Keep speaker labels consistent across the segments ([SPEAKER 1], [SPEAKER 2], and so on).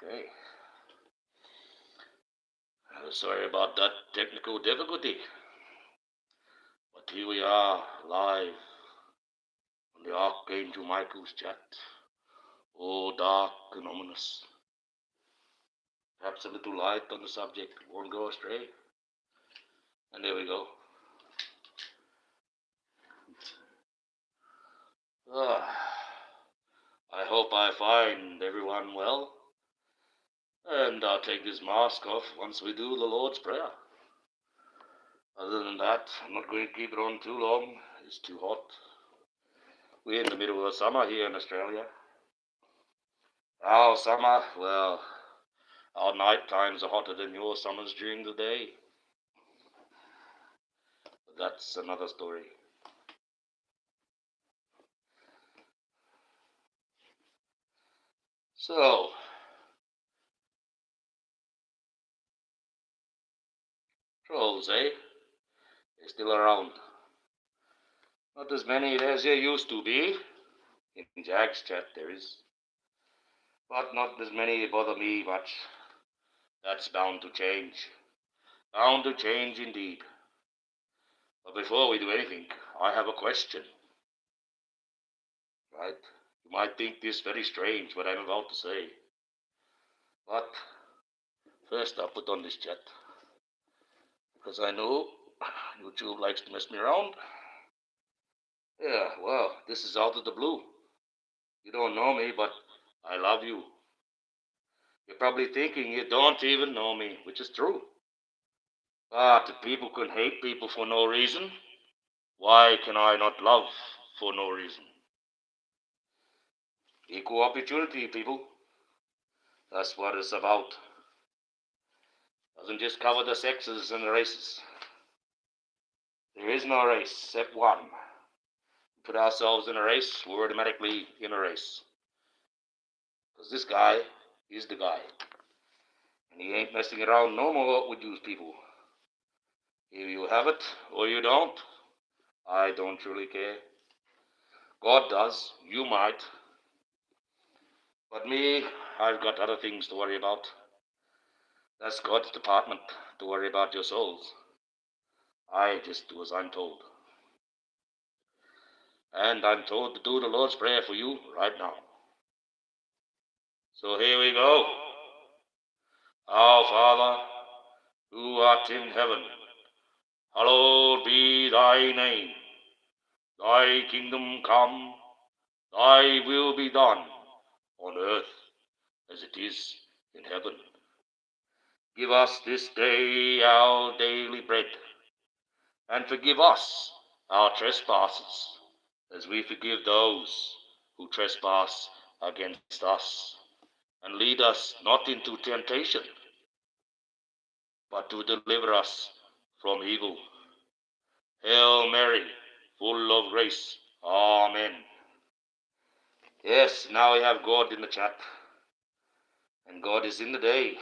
[SPEAKER 1] Okay. Sorry about that technical difficulty. But here we are, live on the Archangel Michael's chat. All dark and ominous. Perhaps a little light on the subject won't go astray. And there we go. I hope I find everyone well. And I'll take this mask off once we do the Lord's Prayer. Other than that, I'm not going to keep it on too long. It's too hot. We're in the middle of summer here in Australia. Our summer, well, our night times are hotter than your summers during the day. But that's another story. So, trolls, eh? They're still around. Not as many as there used to be. In Jack's chat there is. But not as many bother me much. That's bound to change. Bound to change indeed. But before we do anything, I have a question. Right? You might think this very strange, what I'm about to say. But first I'll put on this chat. Because I know YouTube likes to mess me around. Yeah, well, this is out of the blue. You don't know me, but I love you. You're probably thinking you don't even know me, which is true. But if people can hate people for no reason, why can I not love for no reason? Equal opportunity, people. That's what it's about. Doesn't just cover the sexes and the races. There is no race except one. We put ourselves in a race, we're automatically in a race. Because this guy is the guy. And he ain't messing around no more with you people. Either you have it or you don't. I don't truly care. God does. You might. But me, I've got other things to worry about. That's God's department, to worry about your souls. I just do as I'm told. And I'm told to do the Lord's Prayer for you right now. So here we go. Our Father, who art in heaven, hallowed be thy name. Thy kingdom come, thy will be done, on earth as it is in heaven. Give us this day our daily bread, and forgive us our trespasses, as we forgive those who trespass against us. And lead us not into temptation, but to deliver us from evil. Hail Mary, full of grace. Amen. Yes, now we have God in the chat. And God is in the day.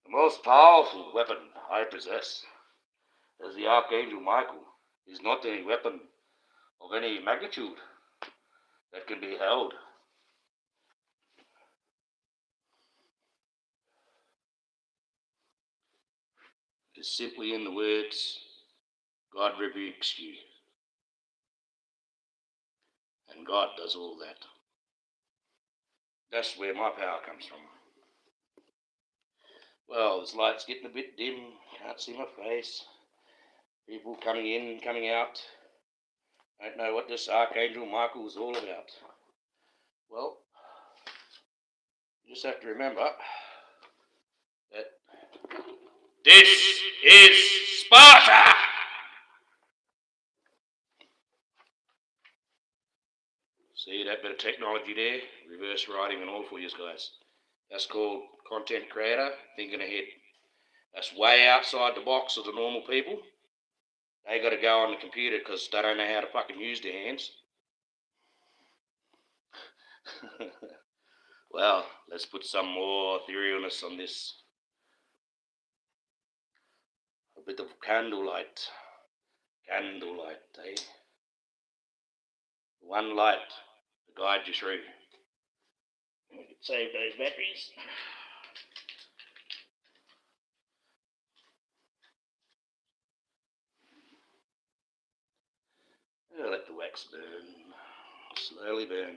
[SPEAKER 1] The most powerful weapon I possess as the Archangel Michael is not a weapon of any magnitude that can be held. It is simply in the words, God rebukes you. And God does all that. That's where my power comes from. Well, this light's getting a bit dim. Can't see my face. People coming in, coming out. Don't know what this Archangel Michael is all about. Well, you just have to remember that this is Sparta! See that bit of technology there? Reverse writing and all for you guys. That's called content creator, thinking ahead. That's way outside the box of the normal people. They got to go on the computer because they don't know how to fucking use their hands. Well, let's put some more etherealness on this. A bit of candlelight. Candlelight, eh? One light guide you through. We could save those batteries. Let the wax burn, slowly burn.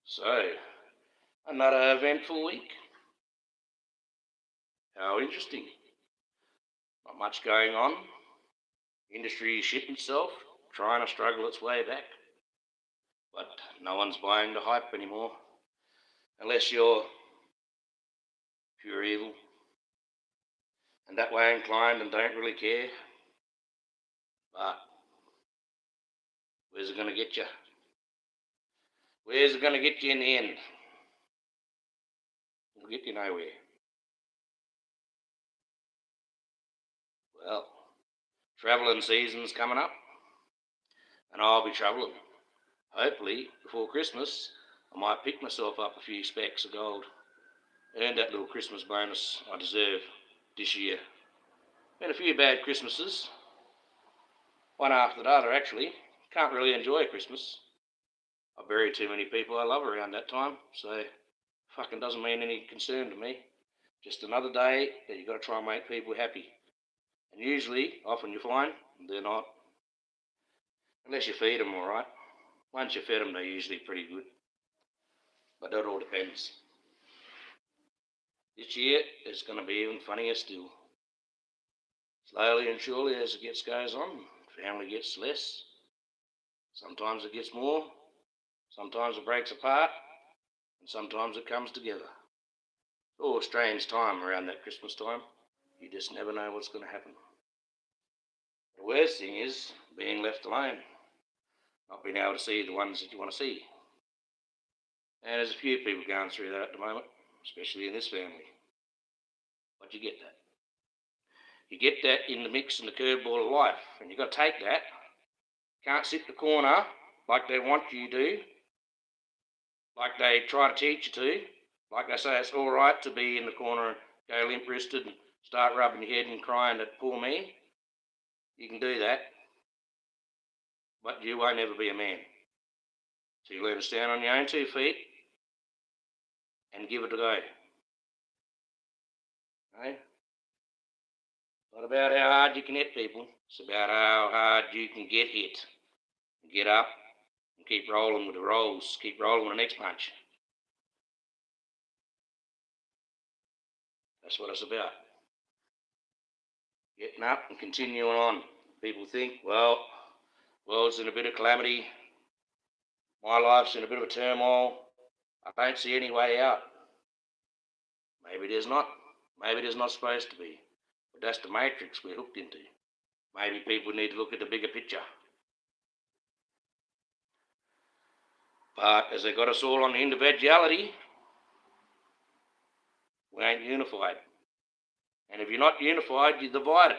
[SPEAKER 1] So, another eventful week. How interesting. Not much going on. Industry shit itself, trying to struggle its way back. But no one's buying the hype anymore. Unless you're pure evil and that way inclined and don't really care. But where's it going to get you? Where's it going to get you in the end? It'll get you nowhere. Well, travelling season's coming up, and I'll be travelling. Hopefully, before Christmas, I might pick myself up a few specks of gold. Earn that little Christmas bonus I deserve this year. Been a few bad Christmases, one after the other actually. Can't really enjoy Christmas. I bury too many people I love around that time, so fucking doesn't mean any concern to me. Just another day that you've got to try and make people happy. And usually, often you find, they're not. Unless you feed them all right. Once you feed them, they're usually pretty good. But that all depends. This year, it's going to be even funnier still. Slowly and surely as it goes on, family gets less. Sometimes it gets more. Sometimes it breaks apart. And sometimes it comes together. Oh, a strange time around that Christmas time. You just never know what's going to happen. The worst thing is being left alone. Not being able to see the ones that you want to see. And there's a few people going through that at the moment, especially in this family. But you get that. You get that in the mix and the curveball of life, and you've got to take that. Can't sit in the corner like they want you to, like they try to teach you to, like they say it's all right to be in the corner and go limp-wristed and start rubbing your head and crying at poor me. You can do that, but you won't ever be a man. So you learn to stand on your own 2 feet and give it a go. Okay? Not about how hard you can hit people. It's about how hard you can get hit. Get up and keep rolling with the rolls. Keep rolling with the next punch. That's what it's about. Getting up and continuing on. People think, well, the world's in a bit of calamity. My life's in a bit of a turmoil. I don't see any way out. Maybe there's not. Maybe there's not supposed to be. But that's the matrix we're hooked into. Maybe people need to look at the bigger picture. But as they got us all on individuality, we ain't unified. And if you're not unified, you're divided.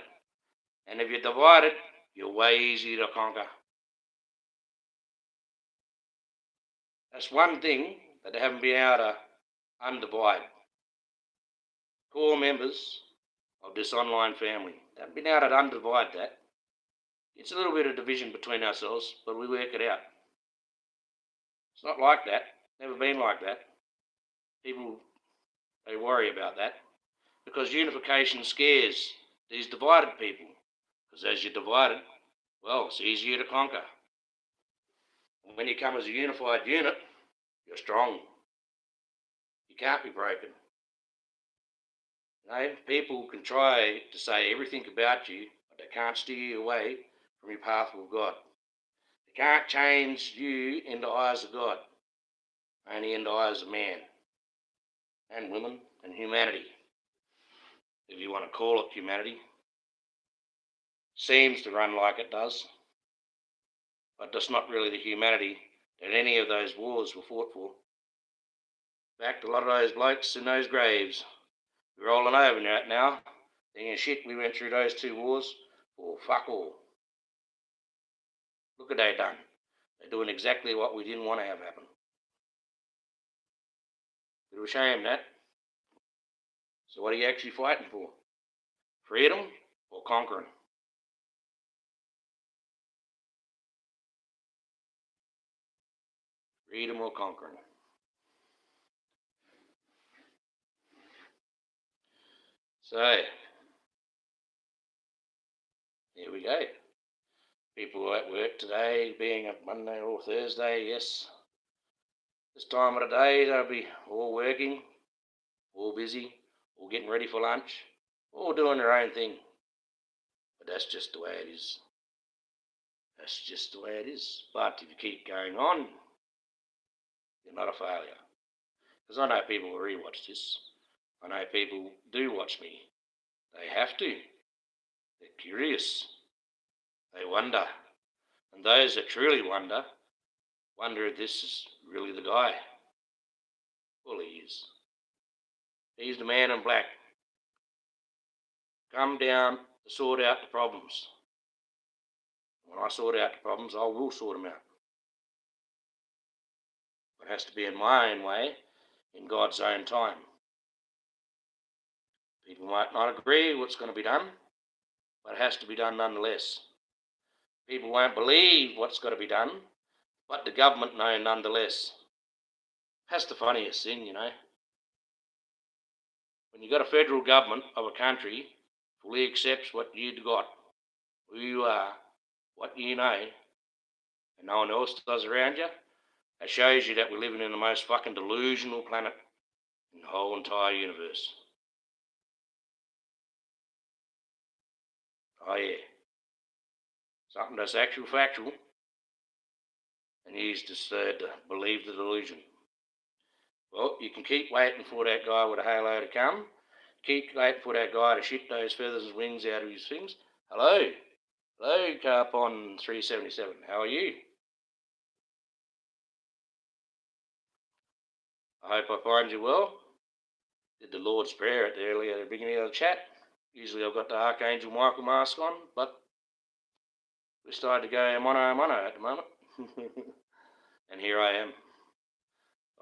[SPEAKER 1] And if you're divided, you're way easier to conquer. That's one thing that they haven't been able to undivide. Core members of this online family, they haven't been able to undivide that. It's a little bit of division between ourselves, but we work it out. It's not like that. Never been like that. People, they worry about that because unification scares these divided people. Because as you're divided, well, it's easier to conquer. And when you come as a unified unit, you're strong. You can't be broken. You know, people can try to say everything about you, but they can't steer you away from your path with God. They can't change you in the eyes of God, only in the eyes of man and women and humanity, if you want to call it humanity. Seems to run like it does, but that's not really the humanity that any of those wars were fought for. In fact, a lot of those blokes in those graves are rolling over now, thinking, shit, we went through those 2 wars for fuck all. Look what they've done. They're doing exactly what we didn't want to have happen. Bit of a shame, that. So what are you actually fighting for? Freedom or conquering? Freedom or conquering. So, here we go. People at work today, being a Monday or Thursday, yes. This time of the day, they'll be all working, all busy, all getting ready for lunch, all doing their own thing. But that's just the way it is. That's just the way it is. But if you keep going on, you're not a failure. Because I know people will rewatch this. I know people do watch me. They have to. They're curious. They wonder. And those that truly wonder if this is really the guy. Well, he is. He's the man in black. Come down to sort out the problems. When I sort out the problems, I will sort them out. It has to be in my own way, in God's own time. People might not agree what's going to be done, but it has to be done nonetheless. People won't believe what's got to be done, but the government know nonetheless. That's the funniest thing, you know. When you've got a federal government of a country fully accepts what you've got, who you are, what you know, and no one else does around you, that shows you that we're living in the most fucking delusional planet in the whole entire universe. Oh yeah. Something that's actual factual, and he's just to believe the delusion. Well, you can keep waiting for that guy with a halo to come. Keep waiting for that guy to shit those feathers and wings out of his things. Hello, Carpon 377. How are you? I hope I find you well. Did the Lord's Prayer at the beginning of the chat. Usually I've got the Archangel Michael mask on, but we started to go mono at the moment. And here I am.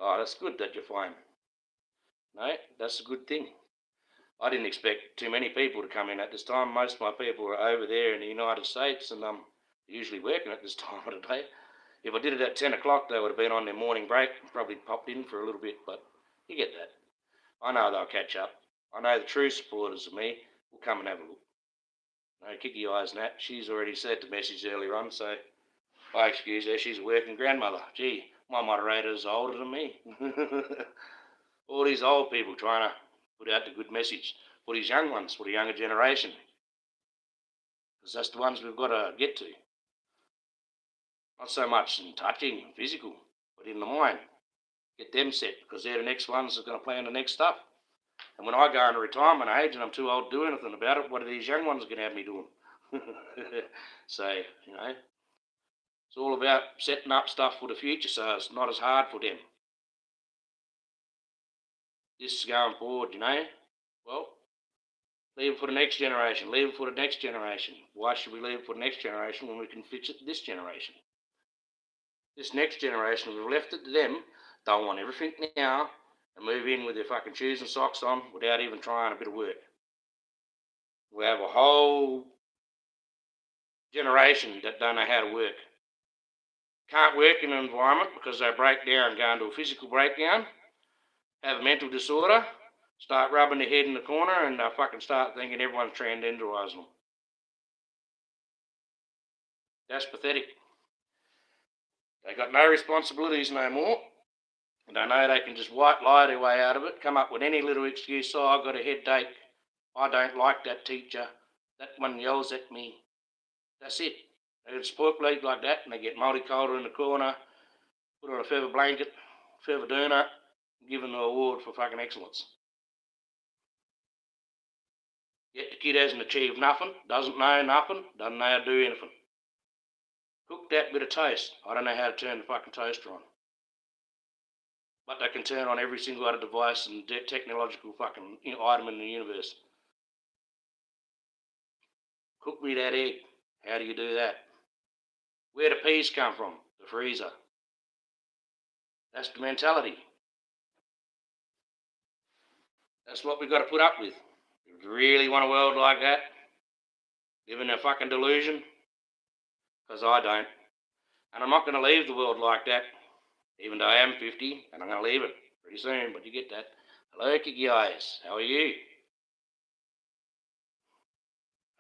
[SPEAKER 1] Oh, that's good that you're fine. No, that's a good thing. I didn't expect too many people to come in at this time. Most of my people are over there in the United States, and I'm usually working at this time of the day. If I did it at 10 o'clock, they would have been on their morning break and probably popped in for a little bit, but you get that. I know they'll catch up. I know the true supporters of me will come and have a look. No kicky eyes and that. She's already said the message earlier on, so I excuse her. She's a working grandmother. Gee, my moderator's older than me. All these old people trying to put out the good message for these young ones, for the younger generation. Because that's the ones we've got to get to. Not so much in touching and physical, but in the mind. Get them set, because they're the next ones that are going to plan the next stuff. And when I go into retirement age and I'm too old to do anything about it, what are these young ones going to have me doing? So, you know, it's all about setting up stuff for the future so it's not as hard for them. This is going forward, you know. Well, leave it for the next generation. Leave it for the next generation. Why should we leave it for the next generation when we can fix it this generation? This next generation, we've left it to them. They'll want everything now and move in with their fucking shoes and socks on without even trying a bit of work. We have a whole generation that don't know how to work. Can't work in an environment because they break down, go into a physical breakdown, have a mental disorder, start rubbing their head in the corner, and they fucking start thinking everyone's transgenderising them. That's pathetic. They got no responsibilities no more. And they know they can just white lie their way out of it, come up with any little excuse. Oh, I've got a headache. I don't like that teacher. That one yells at me. That's it. They get a sport league like that, and they get multicolour in the corner, put on a feather blanket, feather doona, give them the award for fucking excellence. Yet the kid hasn't achieved nothing, doesn't know nothing, doesn't know how to do anything. Cook that bit of toast. I don't know how to turn the fucking toaster on. But they can turn on every single other device and technological fucking item in the universe. Cook me that egg. How do you do that? Where do peas come from? The freezer. That's the mentality. That's what we've got to put up with. If you really want a world like that, live in a fucking delusion, because I don't. And I'm not going to leave the world like that. even though I am 50 and I'm going to leave it pretty soon, but you get that. Hello, Kiki Eyes. How are you?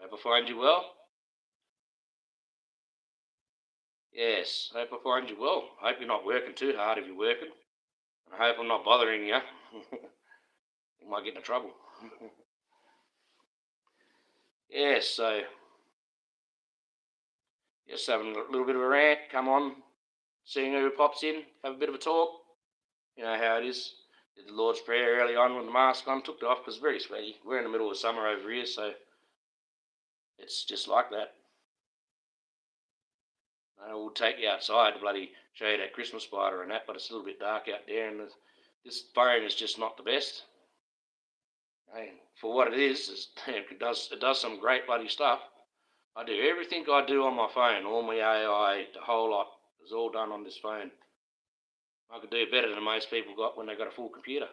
[SPEAKER 1] Hope I find you well. Yes, hope I find you well. Hope you're not working too hard if you're working. I hope I'm not bothering you. You might get into trouble. Yes, so just having a little bit of a rant. Come on, seeing who pops in, have a bit of a talk. You know how it is. Did the Lord's Prayer early on with the mask on, took it off because it's very sweaty. We're in the middle of summer over here, so it's just like that. I will take you outside to bloody show you that Christmas spider and that, but it's a little bit dark out there, and this phone is just not the best. Hey, for what it is it does some great bloody stuff. I do everything I do on my phone, all my AI, the whole lot is all done on this phone. I could do better than most people got when they got a full computer.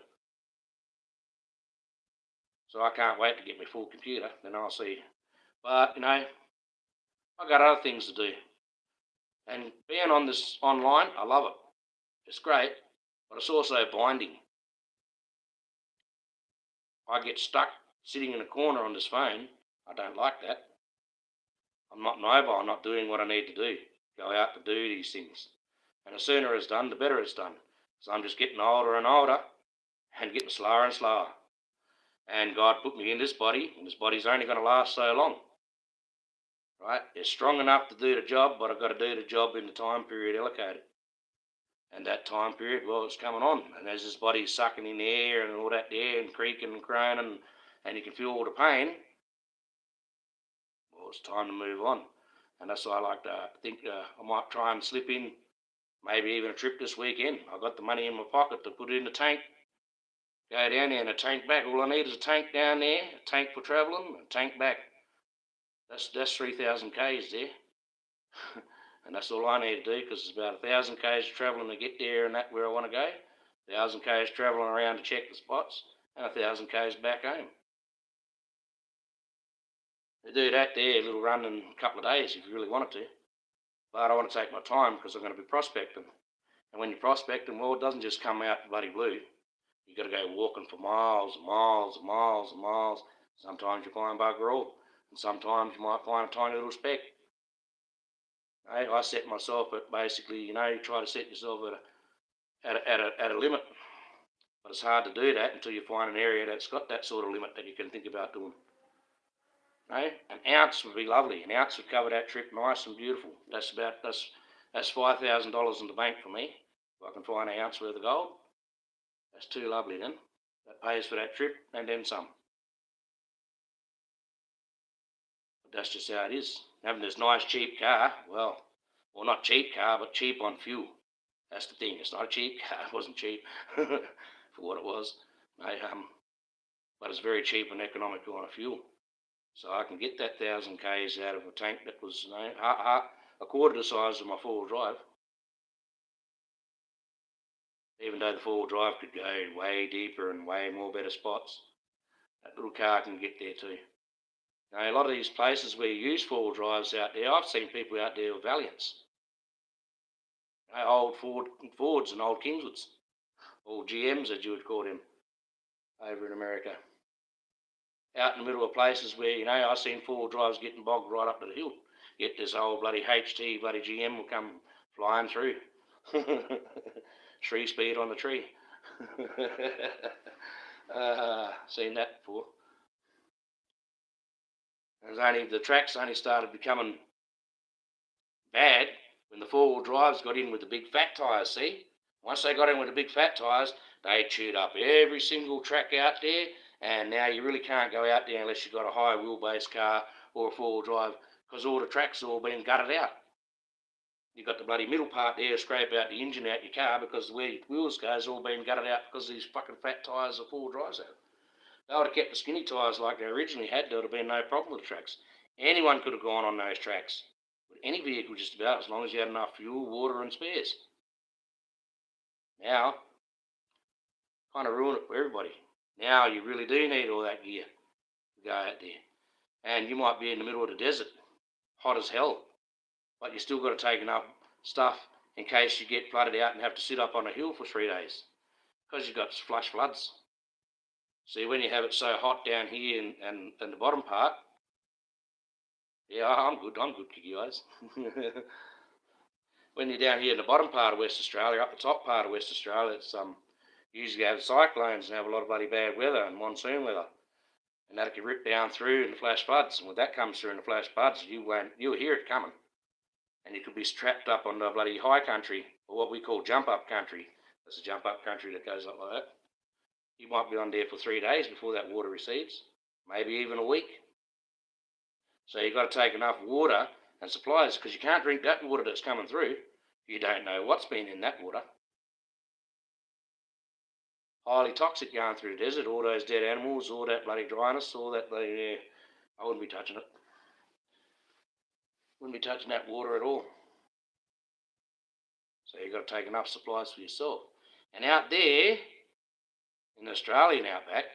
[SPEAKER 1] So I can't wait to get my full computer, then I'll see. But, you know, I got other things to do. And being on this online, I love it. It's great, but it's also binding. I get stuck sitting in a corner on this phone. I don't like that. I'm not mobile, I'm not doing what I need to do. Go out to do these things. And the sooner it's done, the better it's done. So I'm just getting older and older and getting slower and slower. And God put me in this body, and this body's only going to last so long. Right? It's strong enough to do the job, but I've got to do the job in the time period allocated. And that time period, well, it's coming on. And as this body's sucking in the air and all that there and creaking and groaning, and you can feel all the pain, well, it's time to move on. And that's why I like to think I might try and slip in maybe even a trip this weekend. I've got the money in my pocket to put it in the tank, go down there and a tank back. All I need is a tank down there, a tank for travelling, a tank back. That's 3,000 k's there. And that's all I need to do, because it's about 1,000 k's travelling to get there and that where I want to go, 1,000 k's travelling around to check the spots, and 1,000 k's back home. You do that there, a little run in a couple of days if you really wanted to. But I want to take my time because I'm going to be prospecting. And when you're prospecting, well, it doesn't just come out bloody blue. You've got to go walking for miles and miles and miles and miles. Sometimes you find bugger all, and sometimes you might find a tiny little speck. Hey, I set myself at basically, you try to set yourself at a limit. But it's hard to do that until you find an area that's got that sort of limit that you can think about doing. An ounce would be lovely. An ounce would cover that trip nice and beautiful. That's $5,000 in the bank for me. If I can find an ounce worth of gold, that's too lovely then. That pays for that trip and then some. But that's just how it is. Having this nice cheap car, well, not cheap car, but cheap on fuel. That's the thing. It's not a cheap car. It wasn't cheap for what it was. But it's very cheap and economical on fuel. So I can get that 1,000 k's out of a tank that was a quarter the size of my four-wheel drive. Even though the four-wheel drive could go way deeper and way more better spots, that little car can get there too. A lot of these places where you use four-wheel drives out there, I've seen people out there with Valiants. Old Fords and old Kingswoods, or GMs as you would call them over in America. Out in the middle of places where, I've seen four-wheel drives getting bogged right up to the hill. Yet this old bloody HT bloody GM will come flying through. 3 speed on the tree. Seen that before. The tracks only started becoming bad when the four-wheel drives got in with the big fat tyres, see? Once they got in with the big fat tyres, they chewed up every single track out there, and now you really can't go out there unless you've got a high wheelbase car or a four-wheel drive, because all the tracks have all been gutted out. You've got the bloody middle part there, scrape out the engine out your car, because where your wheels go has all been gutted out because of these fucking fat tyres the four-wheel drives have. They would have kept the skinny tyres like they originally had, there would have been no problem with the tracks. Anyone could have gone on those tracks. With any vehicle just about, as long as you had enough fuel, water and spares. Now, kind of ruin it for everybody. Now you really do need all that gear to go out there. And you might be in the middle of the desert, hot as hell, but you still got to take enough stuff in case you get flooded out and have to sit up on a hill for 3 days because you've got flash floods. See, when you have it so hot down here and the bottom part, yeah, I'm good, you guys. When you're down here in the bottom part of West Australia, up the top part of West Australia, it's usually have cyclones and have a lot of bloody bad weather and monsoon weather, and that can rip down through in the flash floods. And when that comes through in the flash floods, you'll hear it coming, and you could be trapped up on the bloody high country, or what we call jump up country. That's a jump up country that goes up like that. You might be on there for 3 days before that water recedes, maybe even a week. So you've got to take enough water and supplies, because you can't drink that water that's coming through. You don't know what's been in that water. Highly toxic going through the desert, all those dead animals, all that bloody dryness, all that bloody, yeah, I wouldn't be touching it. Wouldn't be touching that water at all. So you've got to take enough supplies for yourself. And out there, in the Australian outback,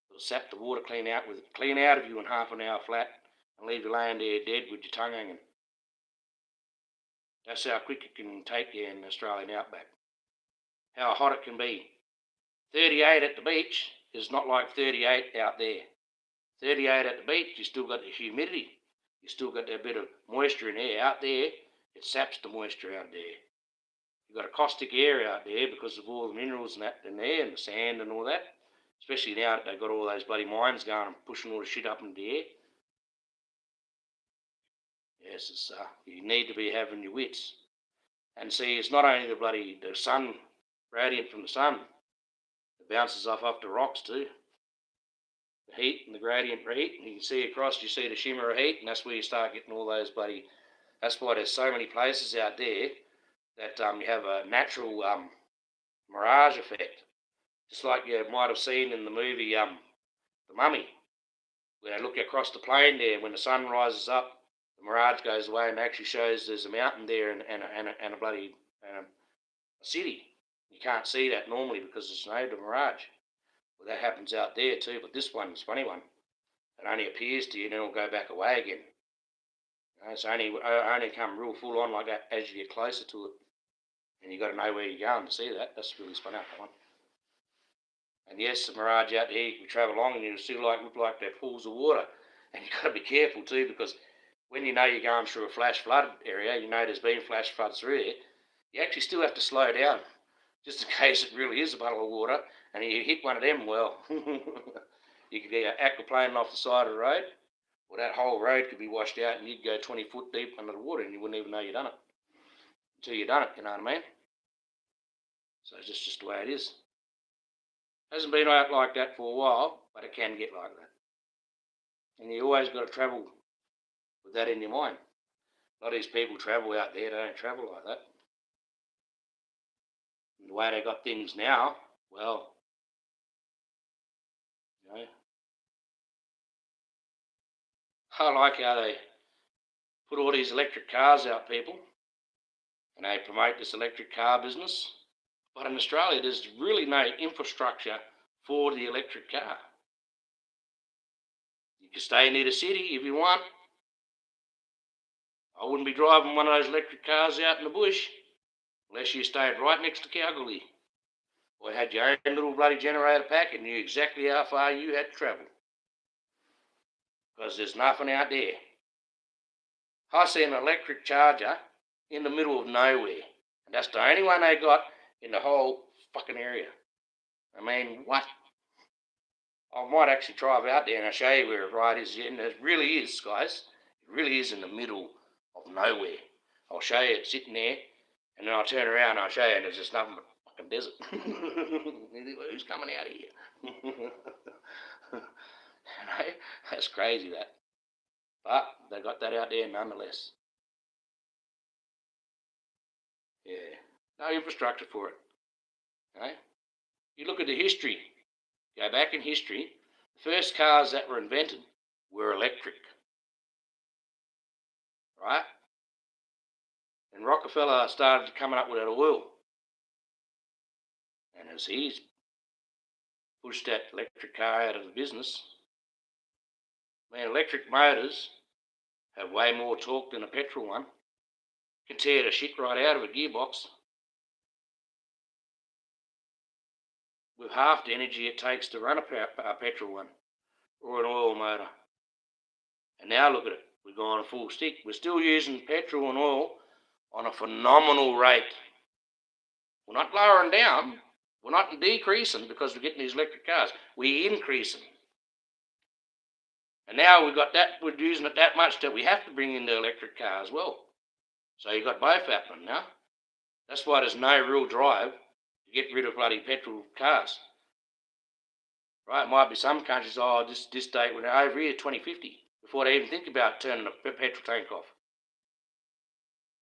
[SPEAKER 1] it'll sap the water clean out of you in half an hour flat and leave you laying there dead with your tongue hanging. That's how quick it can take you in the Australian outback. How hot it can be. 38 at the beach is not like 38 out there. 38 at the beach, you still got the humidity. You still got that bit of moisture in there. Out there, it saps the moisture out there. You've got a caustic air out there because of all the minerals and that in there and the sand and all that. Especially now that they've got all those bloody mines going and pushing all the shit up into the air. Yes, it's, you need to be having your wits. And see, it's not only the sun, radiant from the sun, it bounces off the rocks too. The heat and the gradient heat, and you can see across, you see the shimmer of heat, and that's where you start getting all those bloody, that's why there's so many places out there that you have a natural mirage effect. Just like you might have seen in the movie The Mummy, where they look across the plain there, when the sun rises up, the mirage goes away and actually shows there's a mountain there and a bloody a city. You can't see that normally because it's no mirage. Well, that happens out there too, but this one's a funny one. It only appears to you and then it'll go back away again. It's only come real full on like that as you get closer to it. And you've got to know where you're going to see that. That's really spun out, that one. And yes, the mirage out there, you can travel along and you'll still look like they're pools of water. And you've got to be careful too, because when you know you're going through a flash flood area, you know there's been flash floods through there, you actually still have to slow down, just in case it really is a puddle of water, and you hit one of them, well, you could get aquaplaning off the side of the road, or that whole road could be washed out and you'd go 20 foot deep under the water and you wouldn't even know you'd done it. Until you'd done it, you know what I mean? So it's just the way it is. Hasn't been out like that for a while, but it can get like that. And you always got to travel with that in your mind. A lot of these people travel out there, they don't travel like that. And the way they got things now, well, you know, I like how they put all these electric cars out, people, and they promote this electric car business. But in Australia, there's really no infrastructure for the electric car. You can stay near the city if you want. I wouldn't be driving one of those electric cars out in the bush unless you stayed right next to Calgary, or had your own little bloody generator pack and knew exactly how far you had to travel. Because there's nothing out there. I see an electric charger in the middle of nowhere, and that's the only one they got in the whole fucking area. I mean, what? I might actually drive out there and I'll show you where it right is. And it really is, guys. It really is in the middle of nowhere. I'll show you it sitting there, and then I'll turn around and I'll show you, and there's just nothing but fucking desert. Who's coming out of here? You know, that's crazy, that. But they got that out there nonetheless. Yeah, no infrastructure for it. Okay? You look at the history, go back in history, the first cars that were invented were electric. Right? And Rockefeller started coming up with that oil. And as he's pushed that electric car out of the business, man, electric motors have way more torque than a petrol one. Can tear the shit right out of a gearbox. With half the energy it takes to run a petrol one or an oil motor. And now look at it. We've gone full stick. We're still using petrol and oil on a phenomenal rate. We're not lowering down. We're not decreasing because we're getting these electric cars. We're increasing. And now we've got that, we're using it that much that we have to bring in the electric car as well. So you've got both happening now. That's why there's no real drive to get rid of bloody petrol cars. Right? It might be some countries, this date, we're over here, 2050, before they even think about turning the petrol tank off.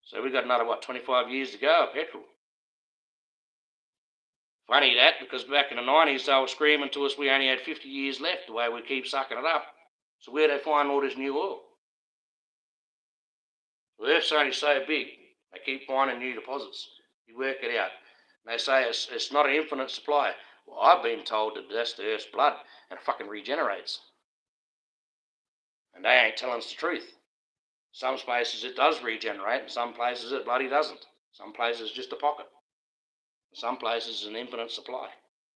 [SPEAKER 1] So we've got another, 25 years to go of petrol. Funny that, because back in the 90s, they were screaming to us we only had 50 years left, the way we keep sucking it up. So where do they find all this new oil? The Earth's only so big, they keep finding new deposits. You work it out. And they say it's not an infinite supply. Well, I've been told that that's the Earth's blood and it fucking regenerates. And they ain't telling us the truth. Some places it does regenerate, and some places it bloody doesn't. Some places it's just a pocket. Some places it's an infinite supply.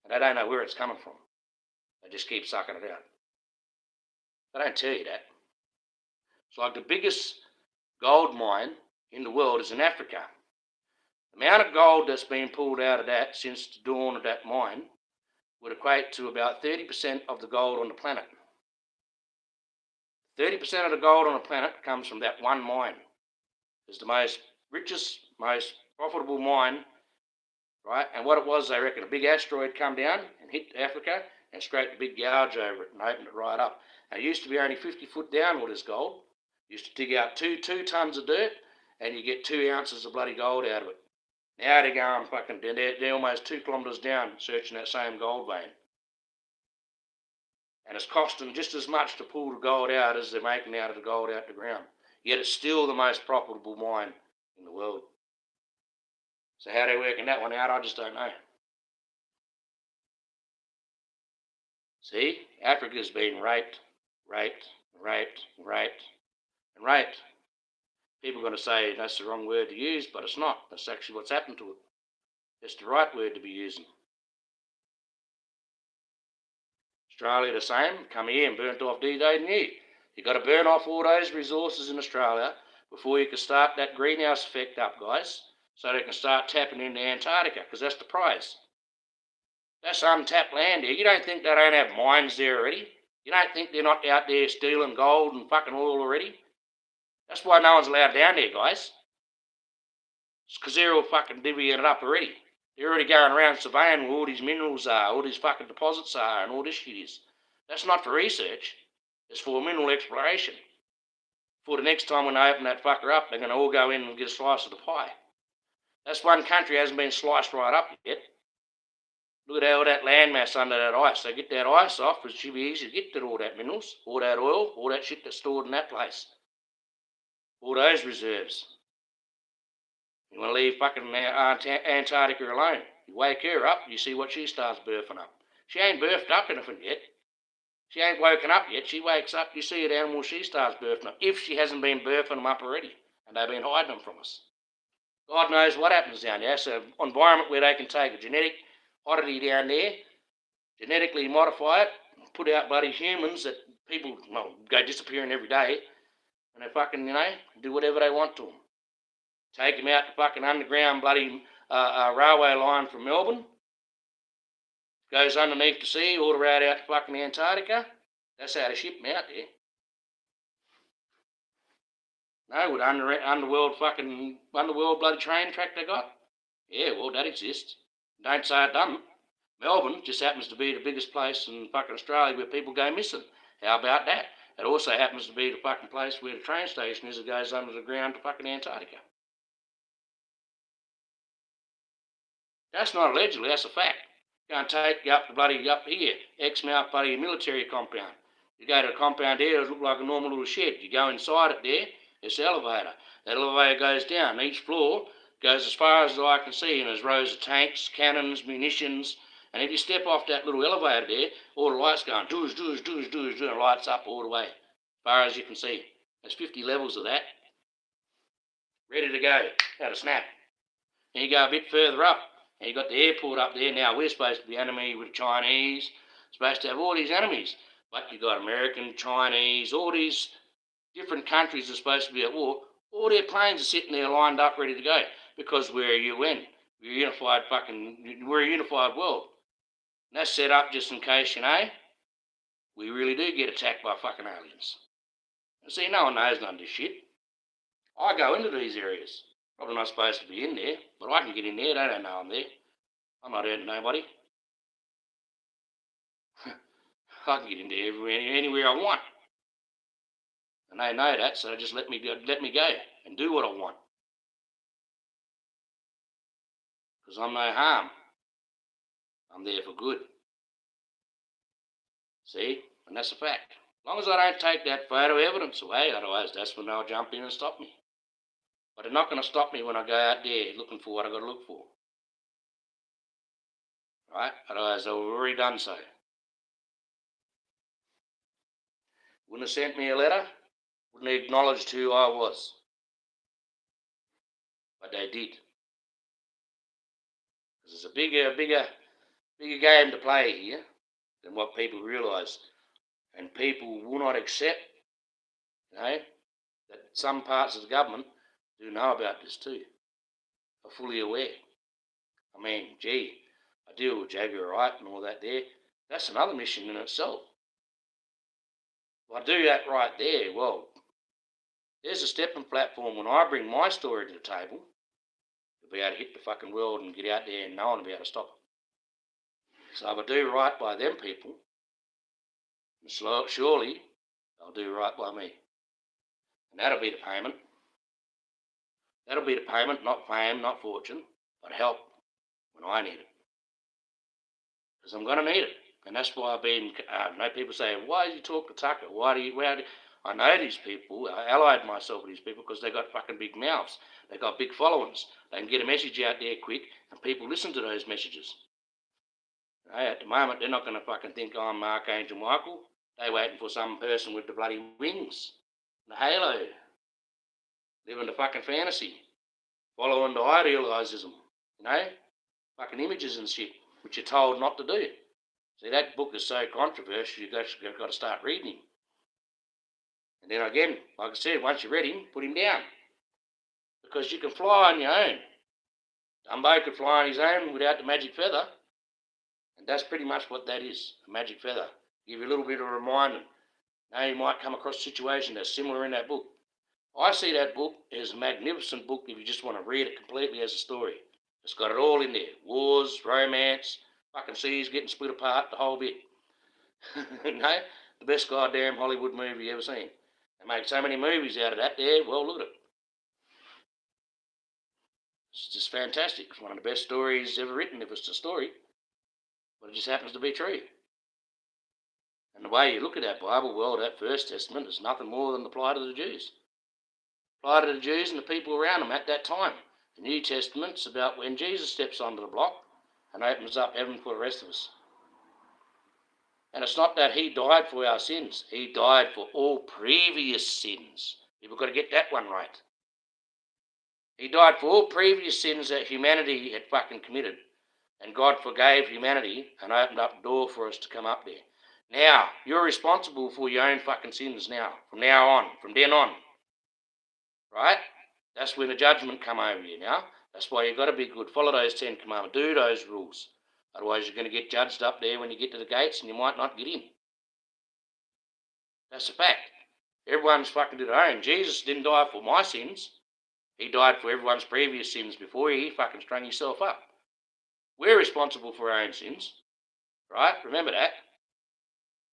[SPEAKER 1] And they don't know where it's coming from. They just keep sucking it out. They don't tell you that. It's like the biggest gold mine in the world is in Africa. The amount of gold that's been pulled out of that since the dawn of that mine would equate to about 30% of the gold on the planet. 30% of the gold on the planet comes from that one mine. It's the most richest, most profitable mine, right? And what it was, they reckon a big asteroid come down and hit Africa and scraped a big gouge over it and opened it right up. And it used to be only 50 foot down with this gold. You used to dig out two tons of dirt and you get 2 ounces of bloody gold out of it. Now they're going fucking, they're almost 2 kilometres down searching that same gold vein. And it's costing just as much to pull the gold out as they're making out of the gold out the ground. Yet it's still the most profitable mine in the world. So how they're working that one out, I just don't know. See, Africa's been raped. People are going to say that's the wrong word to use, but it's not. That's actually what's happened to it. It's the right word to be using. Australia the same, come here and burnt off D-Day new. You've got to burn off all those resources in Australia before you can start that greenhouse effect up, guys, so they can start tapping into Antarctica, because that's the prize. That's untapped land there. You don't think they don't have mines there already? You don't think they're not out there stealing gold and fucking oil already? That's why no one's allowed down there, guys. It's because they're all fucking divvying it up already. They're already going around surveying where all these minerals are, all these fucking deposits are, and all this shit is. That's not for research. It's for mineral exploration. For the next time when they open that fucker up, they're going to all go in and get a slice of the pie. That's one country hasn't been sliced right up yet. Look at all that landmass under that ice. They get that ice off, it should be easy to get to all that minerals, all that oil, all that shit that's stored in that place. All those reserves. You want to leave fucking Antarctica alone. You wake her up, you see what she starts birthing up. She ain't birthed up anything yet. She ain't woken up yet. She wakes up, you see an animal, she starts birthing up. If she hasn't been birthing them up already, and they've been hiding them from us. God knows what happens down there. So an environment where they can take a genetic oddity down there, genetically modify it, put out bloody humans that people go disappearing every day, and they fucking, do whatever they want to them. Take them out to fucking underground bloody railway line from Melbourne. Goes underneath the sea, all the way out to fucking Antarctica. That's how they ship them out there. No, with underworld bloody train track they got? Yeah, well, that exists. Don't say it doesn't. Melbourne just happens to be the biggest place in fucking Australia where people go missing. How about that? It also happens to be the fucking place where the train station is that goes under the ground to fucking Antarctica. That's not allegedly, that's a fact. Go and take you up here, Exmouth bloody military compound. You go to the compound there, it looks like a normal little shed. You go inside it there, it's the elevator. That elevator goes down. Each floor goes as far as the eye can see, and there's rows of tanks, cannons, munitions. And if you step off that little elevator there, all the lights going, dooz, and it lights up all the way, as far as you can see. There's 50 levels of that. ready to go, had a snap. And you go a bit further up, and you got the airport up there. Now we're supposed to be enemy with the Chinese, supposed to have all these enemies, but you got American, Chinese, all these different countries are supposed to be at war. All their planes are sitting there lined up, ready to go, because we're a UN. We're a unified world. And that's set up just in case, we really do get attacked by fucking aliens. And see, no one knows none of this shit. I go into these areas. Probably not supposed to be in there, but I can get in there. They don't know I'm there. I'm not hurting nobody. I can get into anywhere I want. And they know that, so they just let me go and do what I want. Because I'm no harm. I'm there for good. See? And that's a fact. As long as I don't take that photo evidence away, otherwise that's when they'll jump in and stop me. But they're not going to stop me when I go out there looking for what I've got to look for. Right? Otherwise they've already done so. Wouldn't have sent me a letter, wouldn't have acknowledged who I was. But they did. Because it's a bigger game to play here than what people realise. And people will not accept, that some parts of the government do know about this too. Are fully aware. I mean, gee, I deal with Jaguar right and all that there. That's another mission in itself. If I do that right there, well, there's a stepping platform when I bring my story to the table to be able to hit the fucking world and get out there and no one will be able to stop it. So if I do right by them people, surely they'll do right by me. And that'll be the payment. That'll be the payment, not fame, not fortune, but help when I need it. Because I'm going to need it. And that's why I've been, people say, why do you talk to Tucker? I know these people, I allied myself with these people because they got fucking big mouths. They got big followings. They can get a message out there quick and people listen to those messages. At the moment, they're not going to fucking think I'm Archangel Michael. They're waiting for some person with the bloody wings, the halo, living the fucking fantasy, following the idealism, fucking images and shit, which you're told not to do. See, that book is so controversial, you've got to start reading him. And then again, like I said, once you read him, put him down. Because you can fly on your own. Dumbo could fly on his own without the magic feather. And that's pretty much what that is, a magic feather. Give you a little bit of a reminder. Now you might come across a situation that's similar in that book. I see that book as a magnificent book if you just want to read it completely as a story. It's got it all in there. Wars, romance, fucking seas getting split apart, the whole bit. The best goddamn Hollywood movie you ever seen. They make so many movies out of that there. Well, look at it. It's just fantastic. It's one of the best stories ever written if it's a story. But it just happens to be true. And the way you look at that Bible, well, that First Testament is nothing more than the plight of the Jews. Plight of the Jews and the people around them at that time. The New Testament's about when Jesus steps onto the block and opens up heaven for the rest of us. And it's not that he died for our sins. He died for all previous sins. You've got to get that one right. He died for all previous sins that humanity had fucking committed. And God forgave humanity and opened up the door for us to come up there. Now, you're responsible for your own fucking sins now. From now on. From then on. Right? That's when the judgment come over you now. That's why you've got to be good. Follow those 10 commandments. Do those rules. Otherwise you're going to get judged up there when you get to the gates and you might not get in. That's a fact. Everyone's fucking to their own. Jesus didn't die for my sins. He died for everyone's previous sins before he fucking strung himself up. We're responsible for our own sins. Right? Remember that.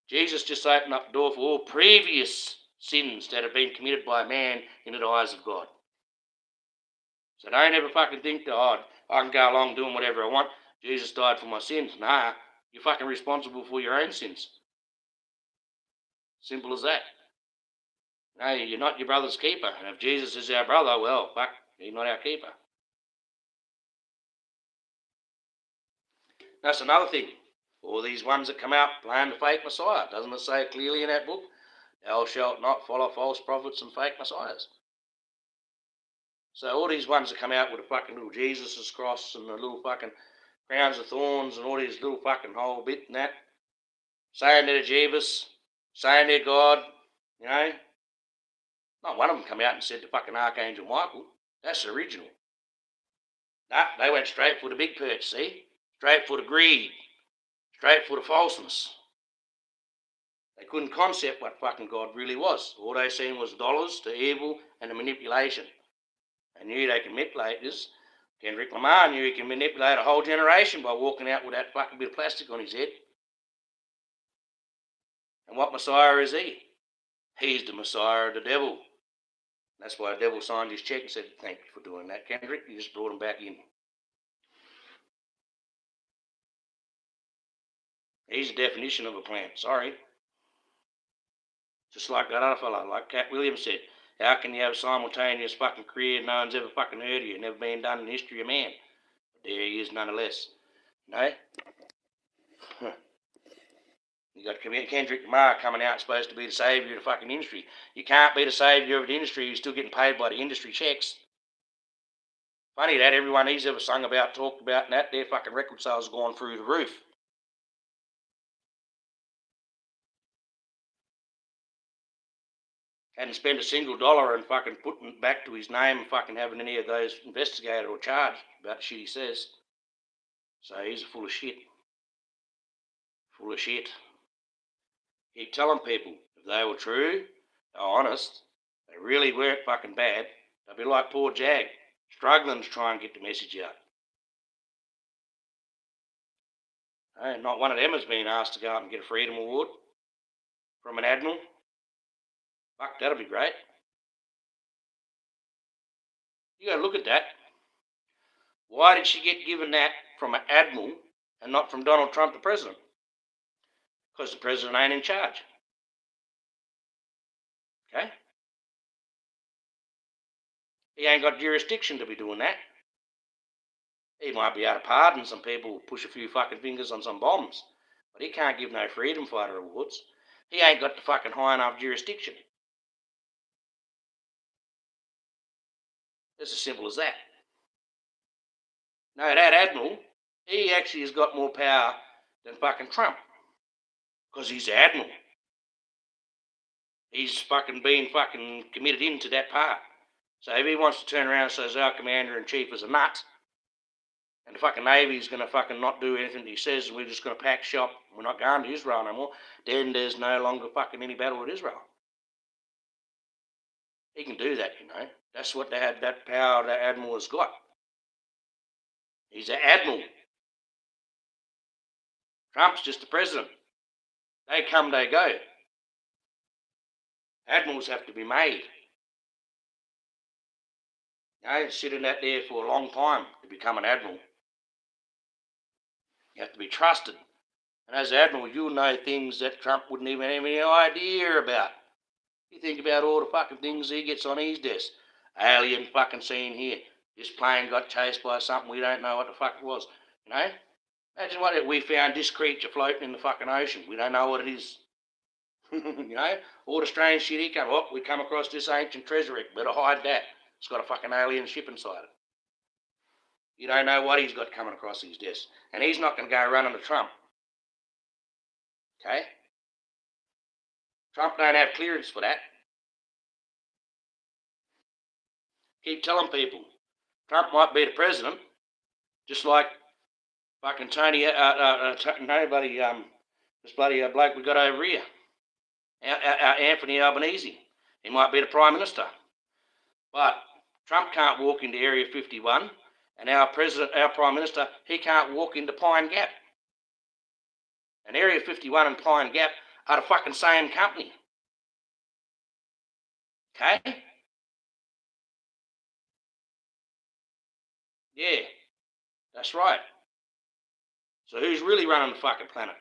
[SPEAKER 1] Jesus just opened up the door for all previous sins that have been committed by a man into the eyes of God. So don't ever fucking think that, I can go along doing whatever I want. Jesus died for my sins. Nah, you're fucking responsible for your own sins. Simple as that. No, you're not your brother's keeper. And if Jesus is our brother, well, fuck, he's not our keeper. That's another thing. All these ones that come out playing the fake Messiah. Doesn't it say clearly in that book? Thou shalt not follow false prophets and fake messiahs. So all these ones that come out with a fucking little Jesus' cross and the little fucking crowns of thorns and all these little fucking whole bit and that, saying they're Jeebus, saying they're God, you know. Not one of them come out and said to fucking Archangel Michael. That's the original. Nah, they went straight for the big perch, see? Straight for the greed. Straight for the falseness. They couldn't concept what fucking God really was. All they seen was dollars, the evil, and the manipulation. They knew they could manipulate this. Kendrick Lamar knew he can manipulate a whole generation by walking out with that fucking bit of plastic on his head. And what Messiah is he? He's the Messiah of the devil. That's why the devil signed his check and said, thank you for doing that, Kendrick. You just brought him back in. He's the definition of a plant. Sorry. Just like that other fella, like Cat Williams said. How can you have a simultaneous fucking career no one's ever fucking heard of you, never been done in the history of man? But there he is nonetheless. No? You got Kendrick Lamar coming out supposed to be the saviour of the fucking industry. You can't be the saviour of the industry, you're still getting paid by the industry checks. Funny that everyone he's ever sung about, talked about, and that, their fucking record sales have gone through the roof. Hadn't spent a single dollar and fucking putting it back to his name and fucking having any of those investigated or charged about the shit he says. So he's full of shit. Full of shit. Keep telling people, if they were true, they were honest, they really weren't fucking bad, they'd be like poor Jag, struggling to try and get the message out. Hey, not one of them has been asked to go out and get a Freedom Award from an admiral. Fuck, that'll be great. You gotta look at that. Why did she get given that from an admiral and not from Donald Trump, the president? Because the president ain't in charge. Okay? He ain't got jurisdiction to be doing that. He might be able to pardon some people, push a few fucking fingers on some bombs, but he can't give no freedom fighter awards. He ain't got the fucking high enough jurisdiction. It's as simple as that. No, that admiral, he actually has got more power than fucking Trump. Because he's the admiral. He's fucking been fucking committed into that part. So if he wants to turn around and says our commander-in-chief is a nut, and the fucking Navy's going to fucking not do anything that he says, and we're just going to pack shop, we're not going to Israel no more, then there's no longer fucking any battle with Israel. He can do that, you know. That's what they had, that power that admiral has got. He's an admiral. Trump's just the president. They come, they go. Admirals have to be made. You know, sitting out there for a long time to become an admiral. You have to be trusted. And as an admiral, you'll know things that Trump wouldn't even have any idea about. You think about all the fucking things he gets on his desk. Alien fucking scene here. This plane got chased by something we don't know what the fuck it was. You know? Imagine what if we found this creature floating in the fucking ocean. We don't know what it is. You know? All the strange shit he come. Oh, we come across this ancient treasure. Better hide that. It's got a fucking alien ship inside it. You don't know what he's got coming across his desk. And he's not going to go running to Trump. Okay? Trump don't have clearance for that. Keep telling people, Trump might be the president, just like fucking Tony, this bloody bloke we got over here, Anthony Albanese. He might be the Prime Minister. But Trump can't walk into Area 51, and our Prime Minister, he can't walk into Pine Gap. And Area 51 and Pine Gap are the fucking same company. Okay? Yeah, that's right. So who's really running the fucking planet?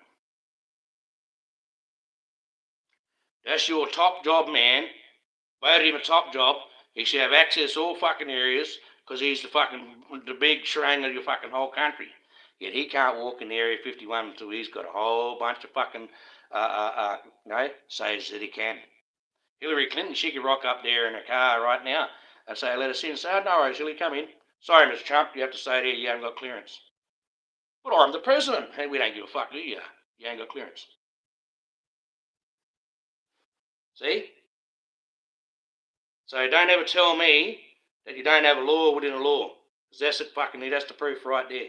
[SPEAKER 1] That's your top job man. Voted him a top job. He should have access to all fucking areas because he's the big shrang of your fucking whole country. Yet he can't walk in Area 51 until he's got a whole bunch of fucking, says that he can. Hillary Clinton, she could rock up there in a car right now They say, let us in. Say, oh, no worries, Hilly, come in. Sorry, Mr. Trump, you have to stay there, you haven't got clearance. But I'm the president. Hey, we don't give a fuck, do you? You ain't got clearance. See? So don't ever tell me that you don't have a law within a law. Because that's it fucking, that's the proof right there.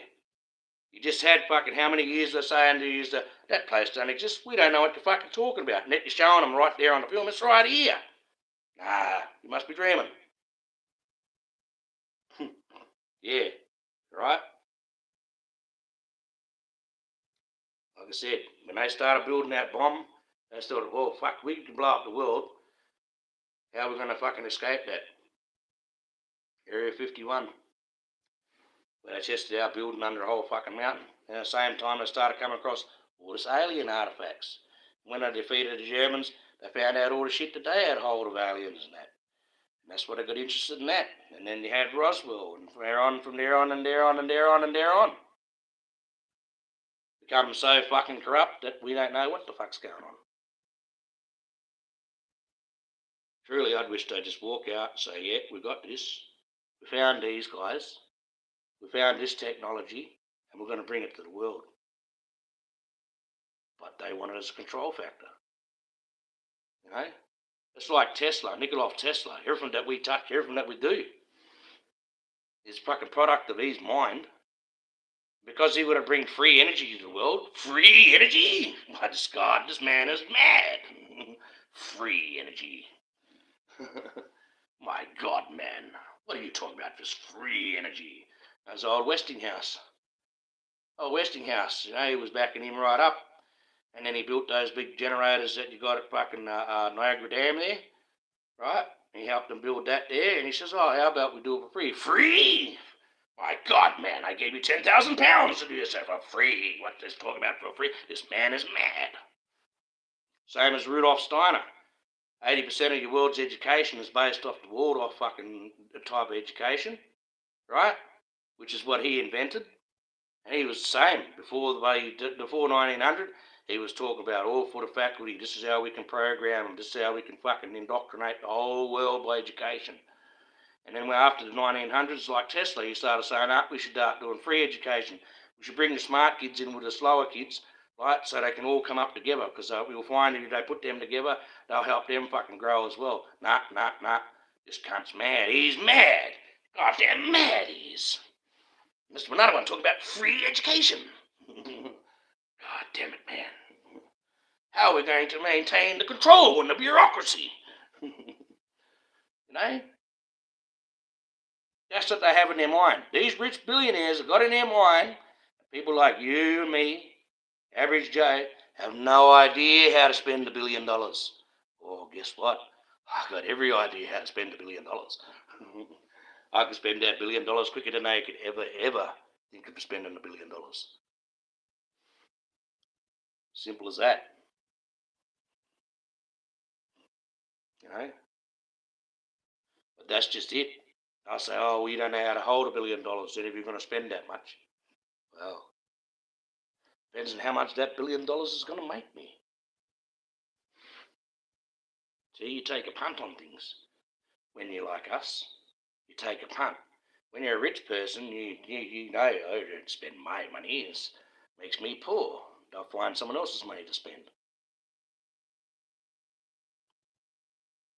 [SPEAKER 1] You just had fucking how many years they're saying to use that place don't exist. We don't know what you're fucking talking about. And yet you're showing them right there on the film. It's right here. Nah, you must be dreaming. Yeah, right? Like I said, when they started building that bomb, they thought, well, fuck, we can blow up the world. How are we going to fucking escape that? Area 51. Where they tested out building under a whole fucking mountain. And at the same time, they started coming across all this alien artifacts. When they defeated the Germans, they found out all the shit that they had hold of aliens and that. And that's what they got interested in that. And then you had Roswell, and from there on, and there on. Become so fucking corrupt that we don't know what the fuck's going on. Truly, I'd wish they'd just walk out and say, yeah, we got this. We found these guys. We found this technology, and we're going to bring it to the world. But they want it as a control factor. You know? It's like Tesla, Nikola Tesla. Everything that we touch, everything that we do is fucking product of his mind. Because he would have bring free energy to the world. Free energy? My God, this man is mad. Free energy. My God, man. What are you talking about? This free energy. That's old Westinghouse. Oh, Westinghouse, you know, he was backing him right up. And then he built those big generators that you got at fucking Niagara Dam there, right? And he helped them build that there. And he says, oh, how about we do it for free? Free? My God, man, I gave you £10,000 to do this for free. What's this talking about for free? This man is mad. Same as Rudolf Steiner. 80% of your world's education is based off the Waldorf fucking type of education, right? Which is what he invented. And he was the same. Before 1900, he was talking about all for the faculty. This is how we can program them. This is how we can fucking indoctrinate the whole world by education. And then after the 1900s, like Tesla, he started saying, we should start doing free education. We should bring the smart kids in with the slower kids, right, so they can all come up together, because we'll find if they put them together, they'll help them fucking grow as well. Nah. This cunt's mad. He's mad. Goddamn mad he is. Mr. Another one talking about free education. God damn it, man. How are we going to maintain the control and the bureaucracy? You know? That's what they have in their mind. These rich billionaires have got in their mind, people like you and me, average Joe, have no idea how to spend $1 billion. Well, guess what? I've got every idea how to spend $1 billion. I can spend that $1 billion quicker than they could ever think of spending $1 billion. Simple as that. You know? But that's just it. I say, oh, we don't know how to hold $1 billion, then if you're going to spend that much. Well, depends on how much that $1 billion is going to make me. See, you take a punt on things. When you're like us, you take a punt. When you're a rich person, you know, I don't spend my money. It makes me poor. I'll find someone else's money to spend.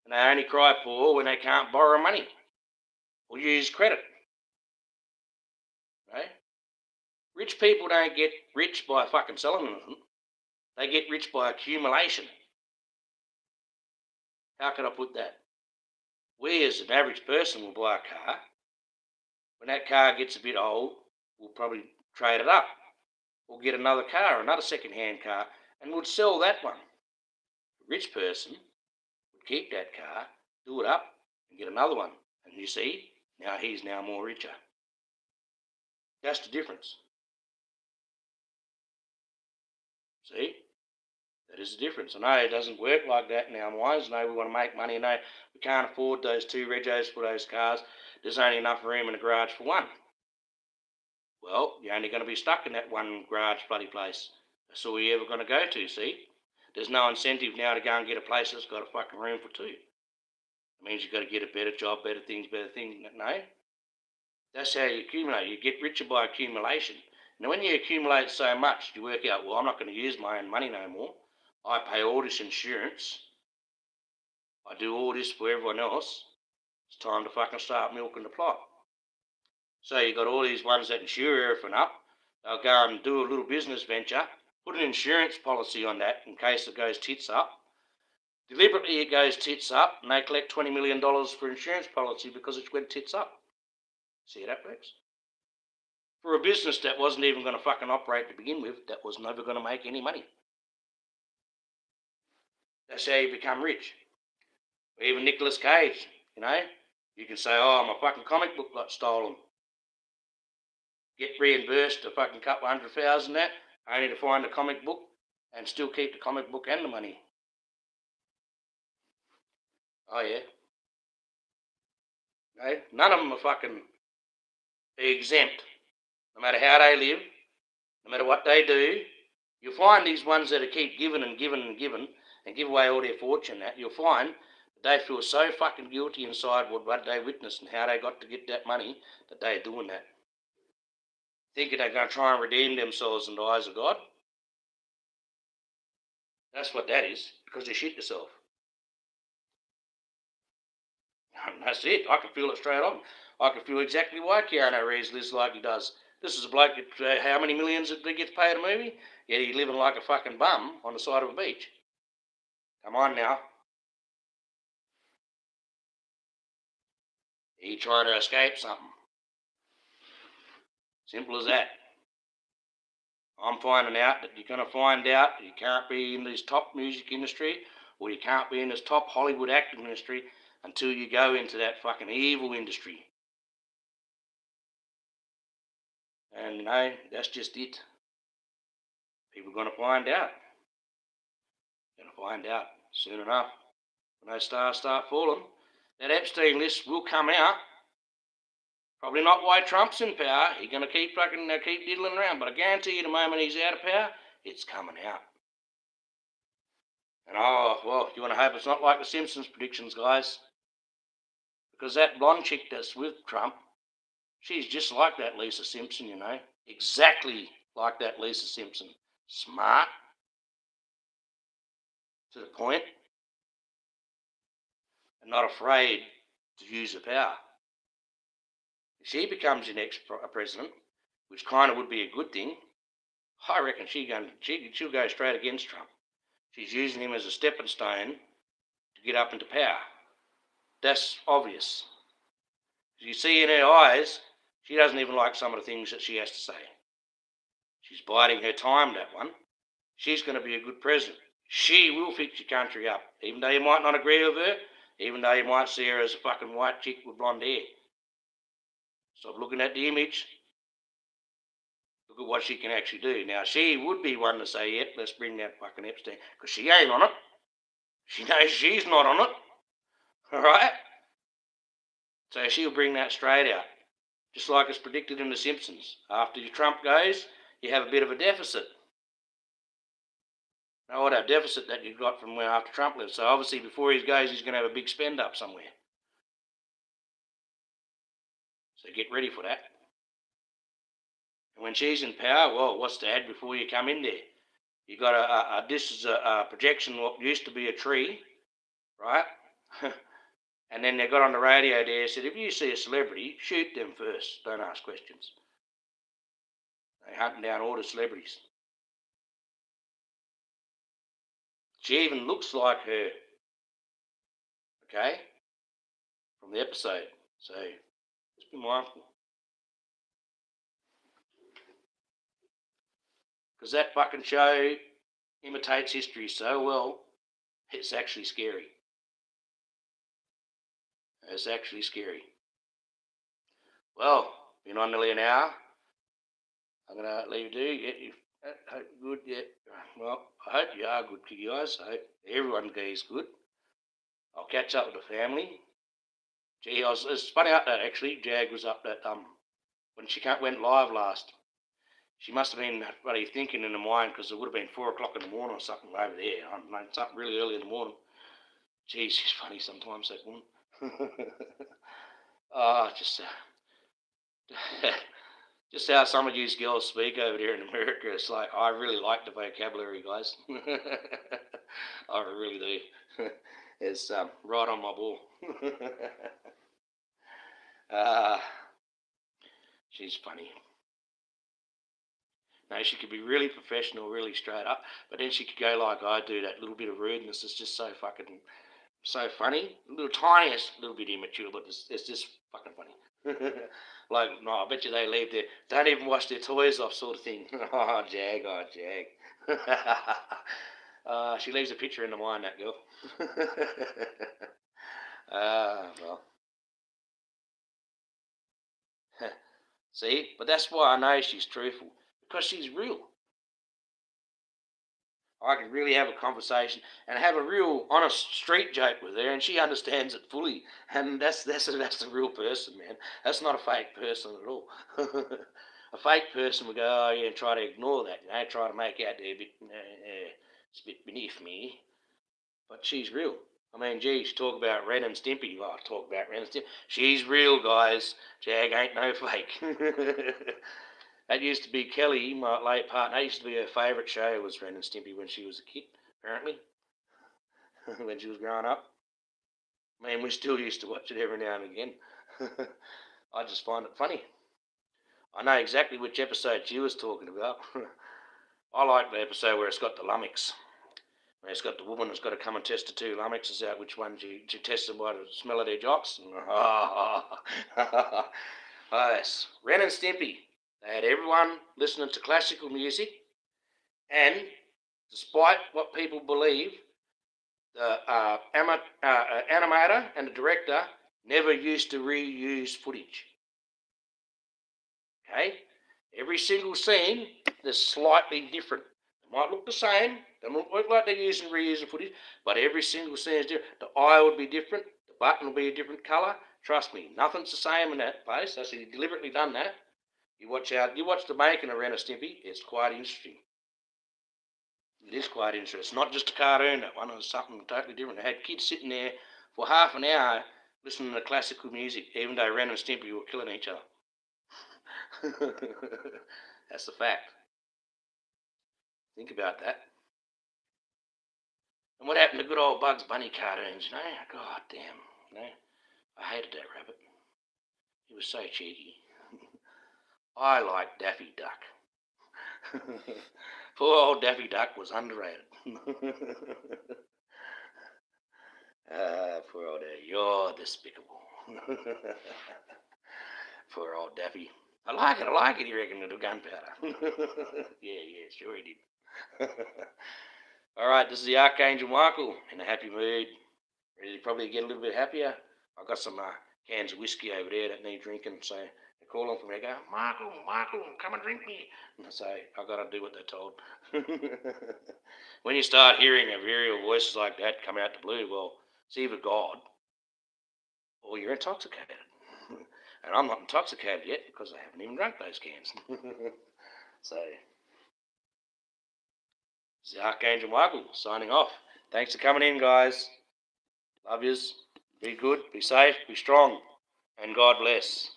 [SPEAKER 1] And they only cry poor when they can't borrow money or use credit. Right? Rich people don't get rich by fucking selling them. They get rich by accumulation. How can I put that? We as an average person will buy a car. When that car gets a bit old, we'll probably trade it up. Or get another car, another second-hand car, and we'll sell that one. A rich person would keep that car, do it up, and get another one. And you see, now he's now more richer. That's the difference. See? That is the difference. I know it doesn't work like that in our minds. No, we want to make money. No, we can't afford those 2 regos for those cars. There's only enough room in the garage for one. Well, you're only going to be stuck in that one garage bloody place. That's all you're ever going to go to, see? There's no incentive now to go and get a place that's got a fucking room for 2. It means you've got to get a better job, better things. No. That's how you accumulate. You get richer by accumulation. Now, when you accumulate so much, you work out, well, I'm not going to use my own money no more. I pay all this insurance. I do all this for everyone else. It's time to fucking start milking the plot. So you got all these ones that insure everything up. They'll go and do a little business venture, put an insurance policy on that in case it goes tits up. Deliberately it goes tits up, and they collect $20 million for insurance policy because it went tits up. See how that works? For a business that wasn't even going to fucking operate to begin with, that was never going to make any money. That's how you become rich. Even Nicolas Cage, you know, you can say, oh, my fucking comic book got stolen. Get reimbursed a fucking couple $100,000 that, only to find a comic book and still keep the comic book and the money. Oh yeah. No, none of them are fucking exempt. No matter how they live, no matter what they do, you'll find these ones that keep giving and giving and giving and give away all their fortune, that you'll find that they feel so fucking guilty inside what they witnessed and how they got to get that money that they're doing that. Thinking they're going to try and redeem themselves in the eyes of God. That's what that is, because you shit yourself. And that's it. I can feel it straight on. I can feel exactly why Keanu Reeves lives like he does. This is a bloke that, how many millions he gets paid a movie? Yet he's living like a fucking bum on the side of a beach. Come on now. He trying to escape something. Simple as that. I'm finding out that you're going to find out that you can't be in this top music industry or you can't be in this top Hollywood acting industry until you go into that fucking evil industry. And, you know, that's just it. People are going to find out. Going to find out soon enough. When those stars start falling, that Epstein list will come out. Probably not why Trump's in power. He's going to keep diddling around. But I guarantee you the moment he's out of power, it's coming out. And oh, well, you want to hope it's not like the Simpsons predictions, guys. Because that blonde chick that's with Trump, she's just like that Lisa Simpson, you know. Exactly like that Lisa Simpson. Smart. To the point. And not afraid to use the power. If she becomes your next president, which kind of would be a good thing, I reckon she'll go straight against Trump. She's using him as a stepping stone to get up into power. That's obvious. You see in her eyes, she doesn't even like some of the things that she has to say. She's biding her time, that one. She's going to be a good president. She will fix your country up, even though you might not agree with her, even though you might see her as a fucking white chick with blonde hair. Stop looking at the image. Look at what she can actually do. Now, she would be one to say, yep, let's bring that fucking Epstein, because she ain't on it. She knows she's not on it. All right? So she'll bring that straight out. Just like it's predicted in The Simpsons. After your Trump goes, you have a bit of a deficit. Now, what a deficit that you got from where after Trump lives. So obviously before he goes, he's going to have a big spend up somewhere. So get ready for that. And when she's in power, well, what's to add before you come in there? You got this is a projection of what used to be a tree, right? And then they got on the radio there and said, if you see a celebrity, shoot them first. Don't ask questions. They're hunting down all the celebrities. She even looks like her, okay, from the episode. So just be mindful. Because that fucking show imitates history so well, it's actually scary. It's actually scary. Well, been on nearly an hour. I'm going to leave you. Yeah, hope you're good. Yeah. Well, I hope you are good, guys. I hope everyone is good. I'll catch up with the family. Gee, it's funny out there, actually. Jag was up that, when she went live last. She must have been bloody thinking in the mind, because it would have been 4 o'clock in the morning or something over there. I don't know, something really early in the morning. Gee, she's funny sometimes, that woman. Oh, just just how some of you girls speak over there in America. It's like, I really like the vocabulary, guys. I really do. It's right on my ball. uh, she's funny. No, she could be really professional, really straight up, but then she could go like I do. That little bit of rudeness is just so fucking, so funny. A little tiniest, little bit immature, but it's just fucking funny. Like, no, I bet you they leave there, don't even wash their toys off, sort of thing. Oh, Jag, oh, Jag. She leaves a picture in the mind, that girl. Well. See, but that's why I know she's truthful, because she's real. I can really have a conversation and have a real honest street joke with her, and she understands it fully. And that's the real person, man. That's not a fake person at all. A fake person would go, oh yeah, and try to ignore that, try to make out they're a bit, it's a bit beneath me. But she's real. I mean, geez, talk about Ren and Stimpy. Oh, talk about Ren and Stimpy. She's real, guys. Jag ain't no fake. That used to be Kelly, my late partner. That used to be her favourite show, was Ren and Stimpy when she was a kid, apparently, when she was growing up. I mean, we still used to watch it every now and again. I just find it funny. I know exactly which episode she was talking about. I like the episode where it's got the lummox. Where it's got the woman that's got to come and test the two lummoxes out, which one she tests them by the smell of their jocks. Yes, Ren and Stimpy. They had everyone listening to classical music, and despite what people believe, the animator and the director never used to reuse footage. Okay? Every single scene is slightly different. It might look the same, they might look like they're reusing footage, but every single scene is different. The eye would be different, the button will be a different colour. Trust me, nothing's the same in that place. That's deliberately done that. You watch the making of Ren and Stimpy, it's quite interesting. It is quite interesting. It's not just a cartoon, that one. It was something totally different. They had kids sitting there for half an hour listening to classical music, even though Ren and Stimpy were killing each other. That's the fact. Think about that. And what happened to good old Bugs Bunny cartoons, God damn, I hated that rabbit. He was so cheeky. I like Daffy Duck. Poor old Daffy Duck was underrated. Poor old Daffy. You're despicable. Poor old Daffy. I like it, you reckon, little gunpowder. Yeah, sure he did. Alright, this is the Archangel Michael, in a happy mood. Ready to probably get a little bit happier. I've got some cans of whiskey over there that need drinking, so they call on from there, go, Michael, come and drink me. And I say, I've got to do what they're told. When you start hearing ethereal voices like that come out the blue, well, it's either God or you're intoxicated. And I'm not intoxicated yet because I haven't even drunk those cans. So, this is Archangel Michael signing off. Thanks for coming in, guys. Love yous. Be good, be safe, be strong, and God bless.